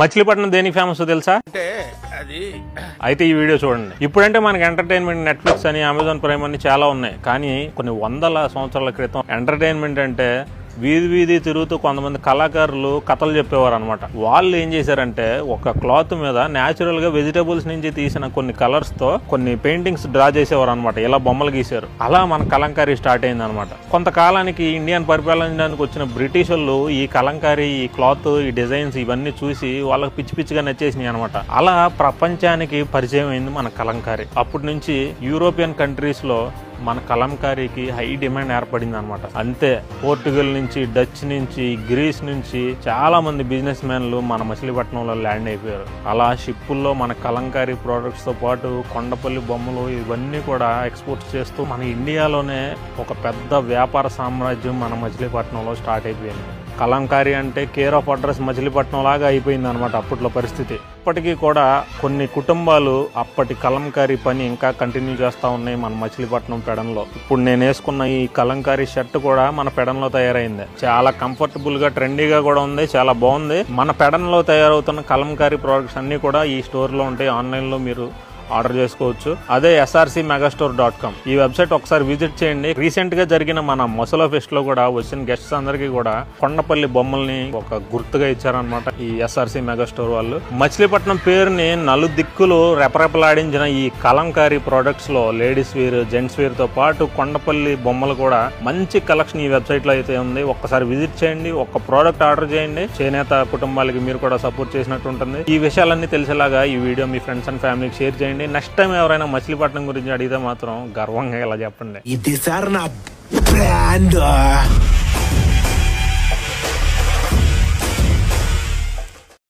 మచిలీపట్నం దేనికి ఫేమస్ తెలుసా? అయితే ఈ వీడియో చూడండి. ఇప్పుడంటే మనకి ఎంటర్టైన్మెంట్ నెట్ఫ్లిక్స్ అని, అమెజాన్ ప్రైమ్ అని చాలా ఉన్నాయి. కానీ కొన్ని వందల సంవత్సరాల క్రితం ఎంటర్టైన్మెంట్ అంటే వీధి వీధి తిరుగుతూ కొంతమంది కళాకారులు కథలు చెప్పేవారు అనమాట. వాళ్ళు ఏం చేశారంటే ఒక క్లాత్ మీద న్యాచురల్ గా వెజిటేబుల్స్ నుంచి తీసిన కొన్ని కలర్స్ తో కొన్ని పెయింటింగ్స్ డ్రా చేసేవారు అనమాట. ఇలా బొమ్మలు గీశారు. అలా మన కలంకారీ స్టార్ట్ అయింది అనమాట. కొంతకాలానికి ఇండియాను పరిపాలించడానికి వచ్చిన బ్రిటిష్ వాళ్ళు ఈ కలంకారీ, ఈ క్లాత్, ఈ డిజైన్స్ ఇవన్నీ చూసి వాళ్ళకి పిచ్చి పిచ్చిగా నచ్చేసినాయి అనమాట. అలా ప్రపంచానికి పరిచయం అయింది మన కలంకారీ. అప్పటి నుంచి యూరోపియన్ కంట్రీస్ లో మన కలంకారీకి హై డిమాండ్ ఏర్పడింది అనమాట. అంతే పోర్టుగల్ నుంచి, డచ్ నుంచి, గ్రీస్ నుంచి చాలా మంది బిజినెస్ మ్యాన్లు మన మచిలీపట్నంలో ల్యాండ్ అయిపోయారు. అలా షిప్పుల్లో మన కలంకారీ ప్రోడక్ట్స్ తో పాటు కొండపల్లి బొమ్మలు ఇవన్నీ కూడా ఎక్స్పోర్ట్ చేస్తూ మన ఇండియాలోనే ఒక పెద్ద వ్యాపార సామ్రాజ్యం మన మచిలీపట్నంలో స్టార్ట్ అయిపోయింది. కలంకారీ అంటే కేర్ ఆఫ్ అడ్రస్ మచిలీపట్నం లాగా అయిపోయింది అనమాట అప్పట్లో పరిస్థితి. ఇప్పటికీ కూడా కొన్ని కుటుంబాలు అప్పటి కలంకారీ పని ఇంకా కంటిన్యూ చేస్తూ ఉన్నాయి మన మచిలీపట్నం పెడన్లో. ఇప్పుడు నేను వేసుకున్న ఈ కలంకారీ షర్ట్ కూడా మన పెడన్లో తయారైంది. చాలా కంఫర్టబుల్ గా, ట్రెండీగా కూడా ఉంది. చాలా బాగుంది. మన పెడన్లో తయారవుతున్న కలంకారీ ప్రోడక్ట్స్ అన్ని కూడా ఈ స్టోర్ లో ఉంటాయి. ఆన్లైన్ లో మీరు ఆర్డర్ చేసుకోవచ్చు. అదే srcmegastore.com. ఈ వెబ్సైట్ ఒకసారి విజిట్ చేయండి. రీసెంట్ గా జరిగిన మన మొసలో ఫెస్ట్ లో కూడా వచ్చిన గెస్ట్స్ అందరికీ కూడా కొండపల్లి బొమ్మల్ని ఒక గుర్తుగా ఇచ్చారనమాట ఈ SRC మెగాస్టోర్ వాళ్ళు. మచిలీపట్నం పేరుని నలుదిక్కులు రెపరెపలాడించిన ఈ కలంకారీ ప్రొడక్ట్స్ లో లేడీస్ వేర్, జెంట్స్ వేర్ తో పాటు కొండపల్లి బొమ్మలు కూడా మంచి కలెక్షన్ ఈ వెబ్సైట్ లో అయితే ఉంది. ఒక్కసారి విజిట్ చేయండి. ఒక ప్రోడక్ట్ ఆర్డర్ చేయండి. చేనేత కుటుంబాలకి మీరు కూడా సపోర్ట్ చేసినట్టు ఉంటుంది. ఈ విషయాలన్నీ తెలిసేలాగా ఈ వీడియో మీ ఫ్రెండ్స్ అండ్ ఫ్యామిలీకి షేర్ చేయండి. నెక్స్ట్ టైం ఎవరైనా మచిలీపట్నం గురించి అడిగితే మాత్రం గర్వంగా ఇలా చెప్పండి. ఇది సార్ నా బ్రాండ్.